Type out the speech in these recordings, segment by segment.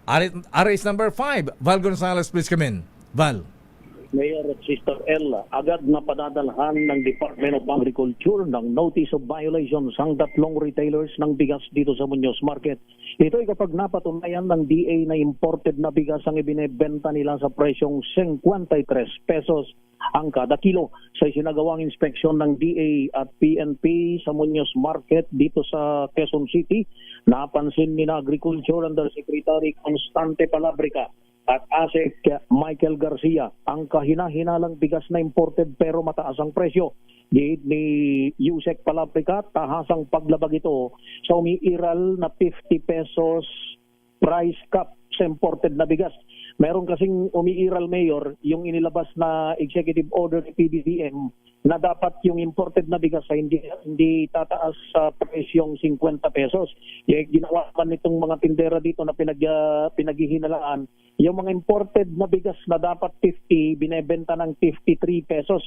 RS number 5, Val Gonzales, please come in. Val. Mayor at Sister L, agad na padadalhan ng Department of Agriculture ng Notice of Violations ang 3 retailers ng bigas dito sa Muñoz Market. Ito ay kapag napatunayan ng DA na imported na bigas ang ibinebenta nila sa presyong 53 pesos ang kada kilo. Sa isinagawang inspeksyon ng DA at PNP sa Muñoz Market dito sa Quezon City, napansin ni na Agriculture Undersecretary Constante Palabrica at ASEC Michael Garcia ang kahina-hinalang bigas na imported pero mataas ang presyo. Gate ni Yusek Palabrica, tahasang paglabag ito sa umiiral na 50 pesos price cap sa imported na bigas. Meron kasing umiiral, Mayor, yung inilabas na executive order ni PBBM na dapat yung imported na bigas ay hindi tataas sa presyong 50 pesos. Ginawa man nitong mga tindera dito na pinaghihinalaan, yung mga imported na bigas na dapat 50, binebenta ng 53 pesos.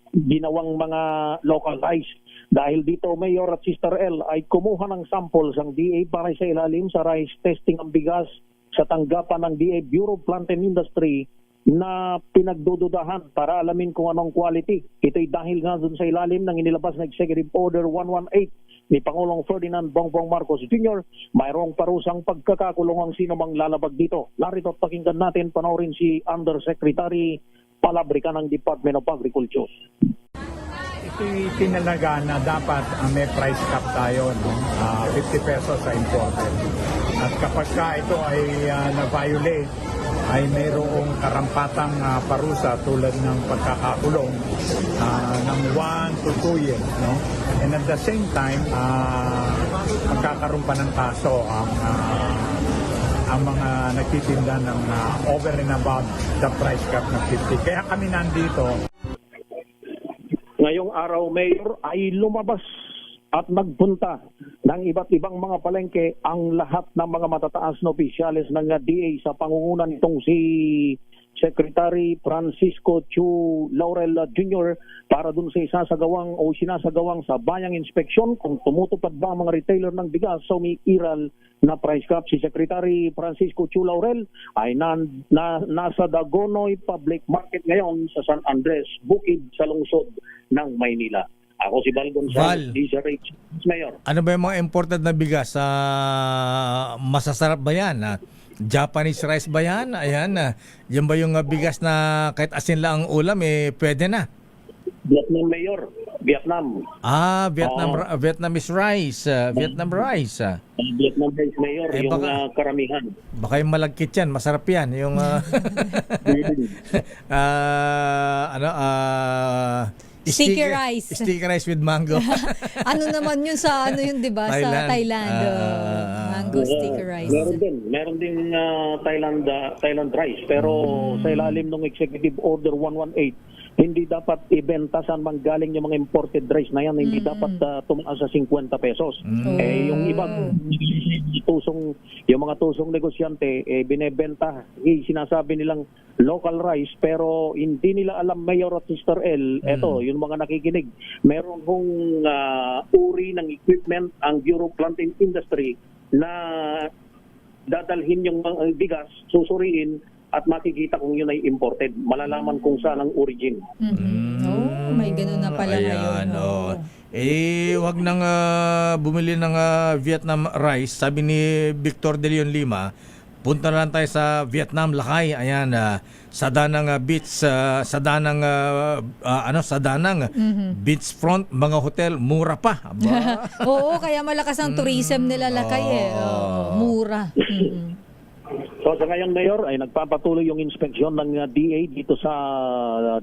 Ginawang mga localized. Dahil dito, Mayor at Sister L ay kumuha ng samples ang DA para sa ilalim sa rice testing ang bigas sa tanggapan ng DA Bureau of Plant and Industry na pinagdududahan para alamin kung anong quality. Ito'y dahil nga dun sa ilalim ng inilabas na Executive Order 118 ni Pangulong Ferdinand Bongbong Marcos Jr. Mayroong parusang pagkakakulong ang sino mang lalabag dito. Narito at pakinggan natin, panoorin si Undersecretary Palabrica ng Department of Agriculture. Ito'y tinalaga na dapat may price cap tayo, no? 50 pesos sa imported. At kapag ka ito ay na-violate, ay mayroong karampatang parusa tulad ng pagkakakulong ng 1 to 2 years. No? And at the same time, magkakaroon pa ng kaso ang mga nagtitinda ng over and above the price cap ng 50. Kaya kami nandito. Ngayong araw, Mayor, ay lumabas at nagpunta ng iba't ibang mga palengke ang lahat ng mga matataas na opisyales ng DA sa pangungunan nitong si Secretary Francisco Chu Laurel Jr. para dun sa isasagawang o sinasagawang sa bayang inspeksyon kung tumutupad ba ang mga retailer ng bigas sa umiiral na price cap. Si Secretary Francisco Chu Laurel ay nasa Dagonoy Public Market ngayon sa San Andres, Bukid sa lungsod ng Maynila. Ako si Val Gonzales, DZRH, Mayor. Ano ba yung mga imported na bigas? Masasarap ba yan? Japanese rice ba yan? Ayan, yan ba yung bigas na kahit asin lang ang ulam, pwede na? Vietnam, Mayor. Vietnam. Vietnamese rice. Vietnam rice. Vietnam rice, Mayor, yung karamihan. Baka yung malagkit yan, masarap yan. Yung, sticky rice. Sticky rice with mango. Ano naman yun sa yun, 'di ba? Sa Thailand. Mango sticky rice. Meron din Thailand rice, pero sa ilalim ng Executive Order 118, hindi dapat ibenta saan man galing yung mga imported rice na yan, hindi dapat tumaas sa 50 pesos. Yung ibang yung mga tusong negosyante binebenta, sinasabi nilang local rice pero hindi nila alam, Mayor at Sister L, eto, yung mga nakikinig, meron hong uri ng equipment ang Bureau of Plant and Industry na dadalhin yung mga bigas, susuriin at makikita kung yun ay imported. Malalaman kung saan ang origin. May ganun na pala ngayon. Wag nang bumili ng Vietnam rice. Sabi ni Victor De Leon Lima, punta na lang tayo sa Vietnam, Lakay. Ayan, sa Danang Beach, sa Danang beachfront, mga hotel, mura pa. Oo, kaya malakas ang tourism nila, Lakay mura. So sa ngayong, Mayor, ay nagpapatuloy yung inspeksyon ng DA dito sa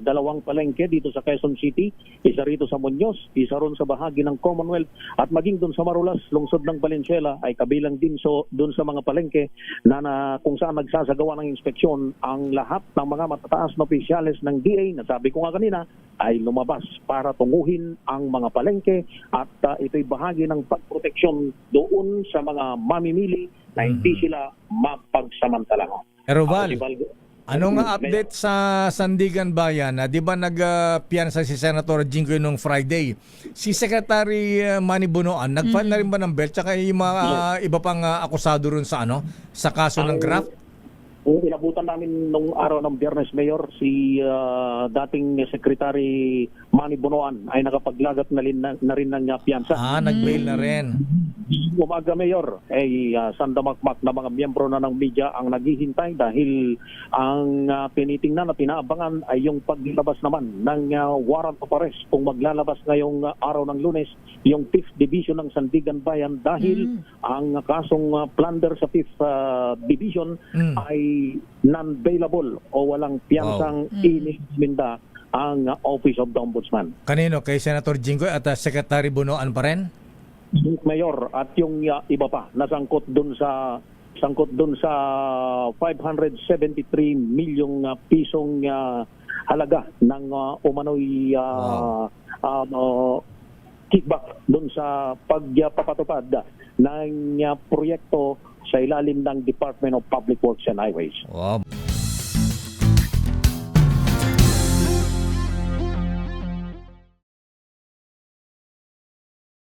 dalawang palengke dito sa Quezon City, isa rito sa Muñoz, isa ron sa bahagi ng Commonwealth, at maging doon sa Marulas, lungsod ng Valenzuela, ay kabilang din doon sa mga palengke na kung saan nagsasagawa ng inspeksyon ang lahat ng mga matataas na opisyales ng DA na sabi ko nga kanina ay lumabas para tunguhin ang mga palengke at ito'y bahagi ng pagproteksyon doon sa mga mamimili na hindi sila mapagsamantala. Pero Val, Anong update sa Sandigan Bayan? 'Di ba nagpiyansa si Senator Jinggoy nung Friday? Si Secretary Manny Bonoan, nag-file na rin ba ng bail? Tsaka yung mga iba pang akusado ron sa sa kaso ng graft? Inabutan namin nung araw ng Biyernes, Mayor, si dating Secretary Manny Bonoan ay nakapaglagat na rin ng piyansa. Nag-bail na rin. Umaga, Mayor, ay sandamakmak na mga miyembro na ng media ang naghihintay dahil ang tinitingnan na pinaabangan ay yung paglabas naman ng warrant of arrest kung maglalabas ngayong araw ng Lunes yung 5th Division ng Sandigan Bayan dahil ang kasong plunder sa 5th Division ay non-bailable o walang piyansang iniminda ang Office of the Ombudsman. Kanino? Kay Senator Jinggoy at Secretary Bonoan pa rin? Mayor, at yung iba pa nasangkot dun sa 573 milyong pisong halaga ng umano'y kickback dun sa pagpapatupad ng proyekto sa ilalim ng Department of Public Works and Highways. Wow.